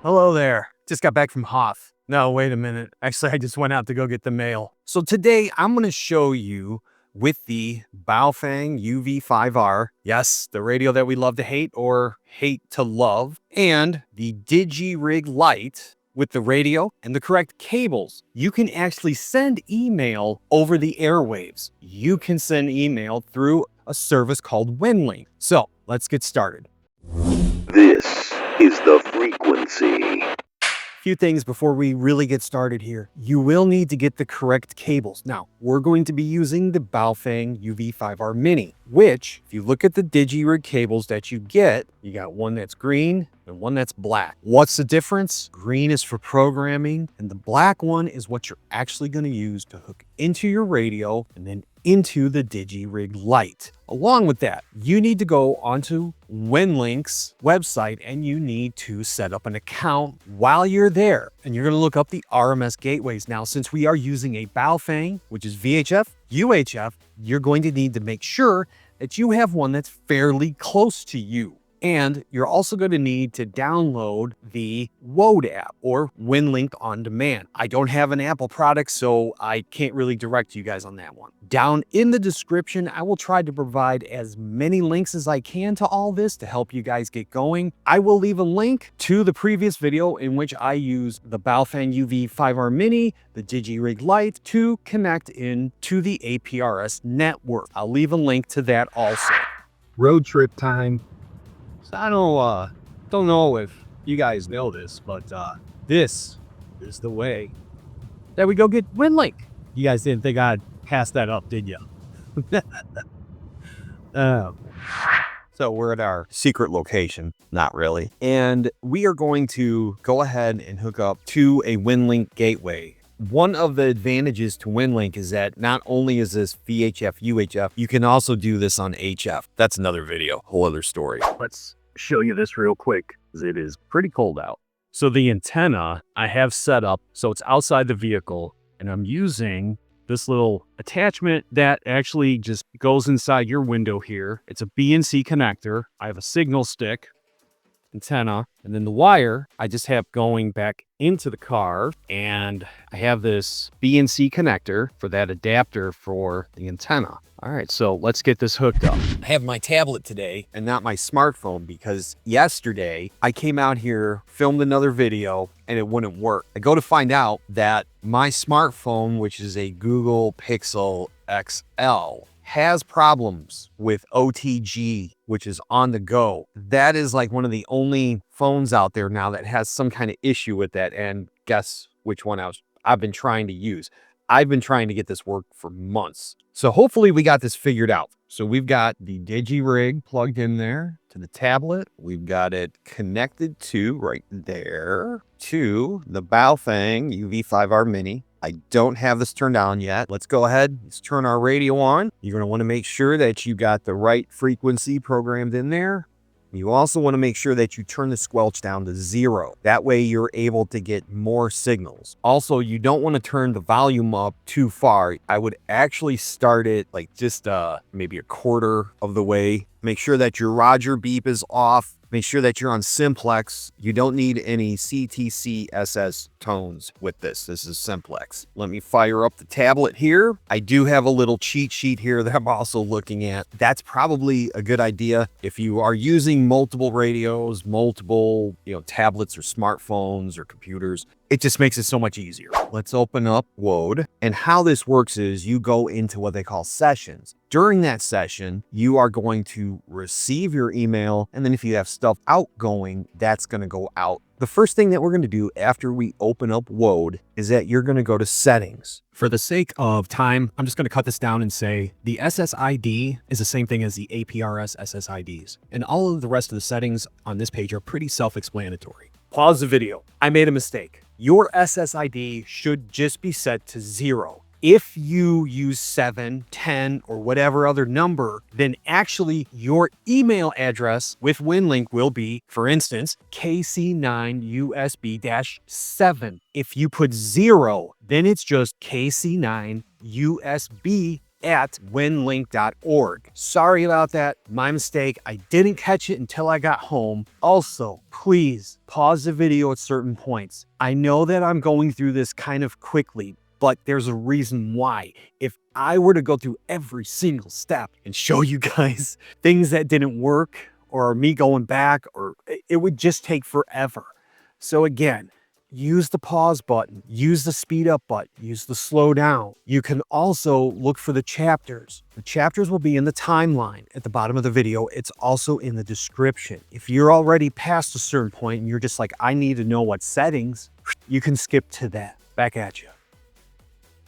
Hello there. Just got back from Hoth. No, wait a minute. Actually, I just went out to go get the mail. So today I'm going to show you with the Baofeng UV5R. Yes, the radio that we love to hate or hate to love. And the Digirig Lite with the radio and the correct cables. You can actually send email over the airwaves. You can send email through a service called Winlink. So let's get started. This is the frequency. Few things before we really get started here. You will need to get the correct cables. Now, we're going to be using the Baofeng UV5R Mini, which, if you look at the Digirig cables that you get, you got one that's green and one that's black. What's the difference? Green is for programming, and the black one is what you're actually going to use to hook into your radio and then into the Digirig Lite. Along with that, you need to go onto Winlink's website and you need to set up an account while you're there. And you're going to look up the RMS gateways. Now, since we are using a Baofeng, which is VHF, UHF, you're going to need to make sure that you have one that's fairly close to you. And you're also going to need to download the WoAD app or Winlink On Demand. I don't have an Apple product, so I can't really direct you guys on that one. Down in the description, I will try to provide as many links as I can to all this to help you guys get going. I will leave a link to the previous video in which I used the Baofeng UV5R Mini, the Digirig Lite to connect into the APRS network. I'll leave a link to that also. Road trip time. I don't know if you guys know this, but this is the way that we go get Winlink. You guys didn't think I'd pass that up, did you? So we're at our secret location. Not really. And we are going to go ahead and hook up to a Winlink gateway. One of the advantages to Winlink is that not only is this VHF, UHF, you can also do this on HF. That's another video, whole other story. Let's show you this real quick because it is pretty cold out. So the antenna I have set up so it's outside the vehicle, and I'm using this little attachment that actually just goes inside your window here. It's a BNC connector. I have a signal stick, antenna, and then the wire I just have going back into the car, and I have this BNC connector for that adapter for the antenna. All right, so let's get this hooked up. I have my tablet today and not my smartphone because yesterday I came out here, filmed another video, and it wouldn't work. I go to find out that my smartphone, which is a Google Pixel XL, has problems with OTG, which is on the go. That is like one of the only phones out there now that has some kind of issue with that. And guess which one I've been trying to use. I've been trying to get this work for months. So hopefully we got this figured out. So we've got the Digirig plugged in there to the tablet. We've got it connected to right there to the Baofeng UV5R Mini. I don't have this turned on yet. Let's go ahead. Let's turn our radio on. You're going to want to make sure that you got the right frequency programmed in there. You also want to make sure that you turn the squelch down to 0. That way you're able to get more signals. Also, you don't want to turn the volume up too far. I would actually start it like just maybe a quarter of the way. Make sure that your Roger beep is off. Make sure that you're on simplex. You don't need any CTC/SS tones with this. This is simplex. Let me fire up the tablet here. I do have a little cheat sheet here that I'm also looking at. That's probably a good idea if you are using multiple radios, multiple, tablets or smartphones or computers. It just makes it so much easier. Let's open up WoAD. And how this works is you go into what they call sessions. During that session, you are going to receive your email. And then if you have stuff outgoing, that's going to go out. The first thing that we're going to do after we open up WoAD is that you're going to go to settings. For the sake of time, I'm just going to cut this down and say the SSID is the same thing as the APRS SSIDs. And all of the rest of the settings on this page are pretty self-explanatory. Pause the video. I made a mistake. Your SSID should just be set to 0. If you use 7, 10, or whatever other number, then actually your email address with Winlink will be, for instance, KC9USB-7. If you put 0, then it's just KC9USB at winlink.org. Sorry about that, my mistake. I didn't catch it until I got home. Also, please pause the video at certain points. I know that I'm going through this kind of quickly, but there's a reason why. If I were to go through every single step and show you guys things that didn't work, or me going back, or it would just take forever. So again, use the pause button, use the speed up button, use the slow down. You can also look for the chapters. The chapters will be in the timeline at the bottom of the video. It's also in the description. If you're already past a certain point and you're just like, I need to know what settings, you can skip to that. Back at you.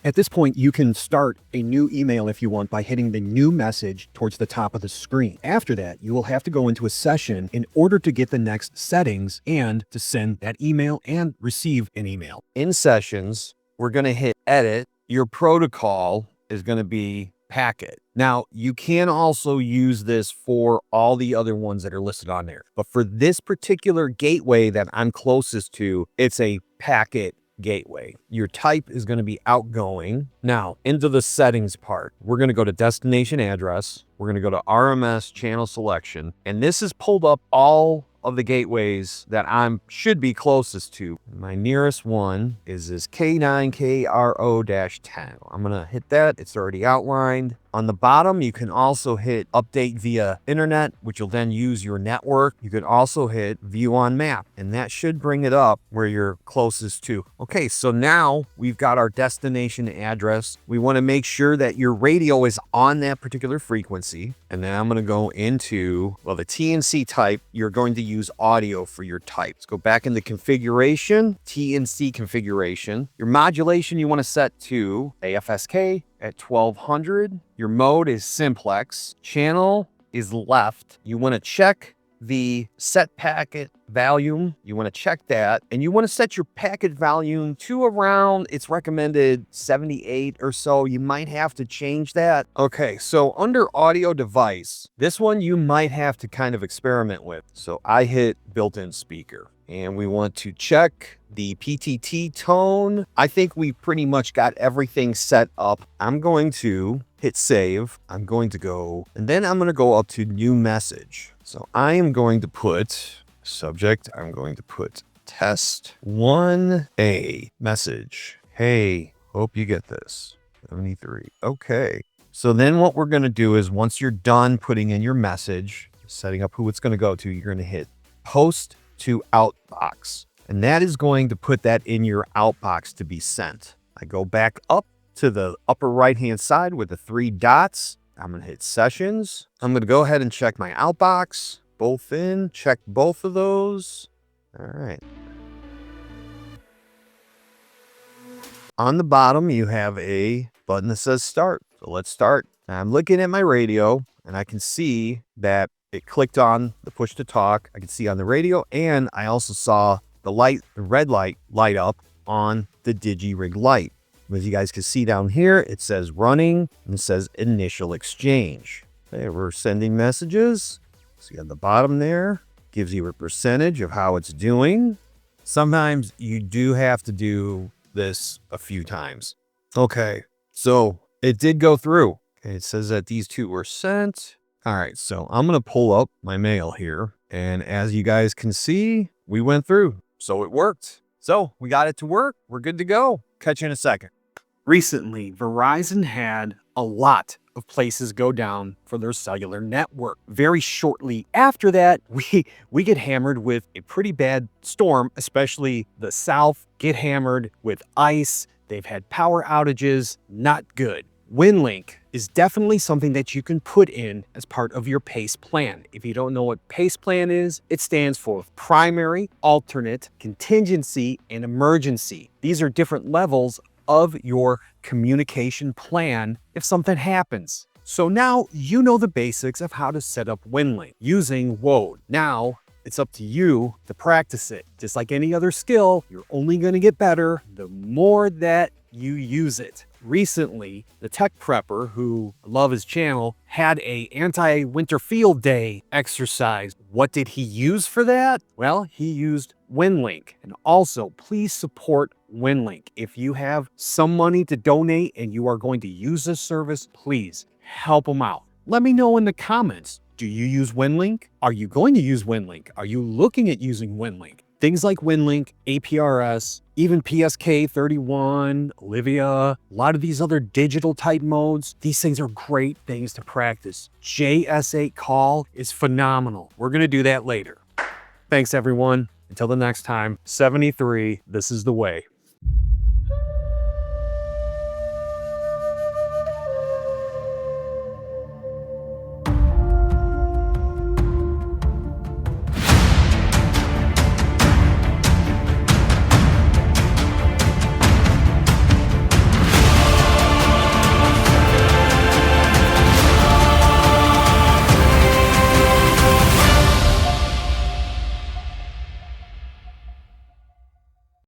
At this point, you can start a new email if you want by hitting the new message towards the top of the screen. After that, you will have to go into a session in order to get the next settings and to send that email and receive an email. In sessions, we're going to hit edit. Your protocol is going to be packet. Now, you can also use this for all the other ones that are listed on there. But for this particular gateway that I'm closest to, it's a packet gateway. Your type is going to be outgoing. Now, into the settings part, we're going to go to destination address. We're going to go to RMS channel selection. And this has pulled up all of the gateways that should be closest to. My nearest one is this K9KRO-10. I'm going to hit that. It's already outlined. On the bottom, you can also hit update via internet, which will then use your network. You can also hit view on map, and that should bring it up where you're closest to. Okay, so now we've got our destination address. We want to make sure that your radio is on that particular frequency. And then I'm going to go into, well, the TNC type. You're going to use audio for your type. Let's go back into configuration, TNC configuration. Your modulation you want to set to AFSK at 1200. Your mode is simplex. Channel is left. You want to check the set packet volume. You want to check that, and you want to set your packet volume to around, it's recommended 78 or so. You might have to change that. Okay, so under audio device, this one you might have to kind of experiment with. So I hit built-in speaker, and we want to check the PTT tone. I think we pretty much got everything set up. I'm going to hit save. I'm going to go, and then I'm going to go up to new message. So I am going to put subject. I'm going to put test 1A message. Hey, hope you get this. 73. Okay. So then what we're going to do is once you're done putting in your message, setting up who it's going to go to, you're going to hit post to outbox. And that is going to put that in your outbox to be sent. I go back up to the upper right-hand side with the 3 dots. I'm going to hit sessions. I'm going to go ahead and check my outbox. Both in, check both of those. All right. On the bottom, you have a button that says start. So let's start. Now I'm looking at my radio, and I can see that it clicked on the push to talk. I can see on the radio, and I also saw the red light light up on the Digirig light. As you guys can see down here, it says running and it says initial exchange. Okay, we're sending messages. See on the bottom there, gives you a percentage of how it's doing. Sometimes you do have to do this a few times. Okay, so it did go through. Okay, it says that these 2 were sent. All right, so I'm going to pull up my mail here. And as you guys can see, we went through. So it worked. So we got it to work. We're good to go. Catch you in a second. Recently, Verizon had a lot of places go down for their cellular network. Very shortly after that, we get hammered with a pretty bad storm, especially the South get hammered with ice. They've had power outages, not good. Winlink is definitely something that you can put in as part of your PACE plan. If you don't know what PACE plan is, it stands for primary, alternate, contingency, and emergency. These are different levels of your communication plan if something happens. So now you know the basics of how to set up Winlink using WoAD. Now it's up to you to practice it. Just like any other skill, you're only going to get better the more that you use it. Recently, the tech prepper, who I love his channel, had a anti-winter field day exercise. What did he use for that? Well, he used Winlink. And also, please support Winlink. If you have some money to donate and you are going to use this service, please help them out. Let me know in the comments. Do you use Winlink? Are you going to use Winlink? Are you looking at using Winlink? Things like Winlink, APRS, even PSK31, Olivia, a lot of these other digital type modes, these things are great things to practice. JS8 call is phenomenal. We're going to do that later. Thanks, everyone. Until the next time, 73, this is the way.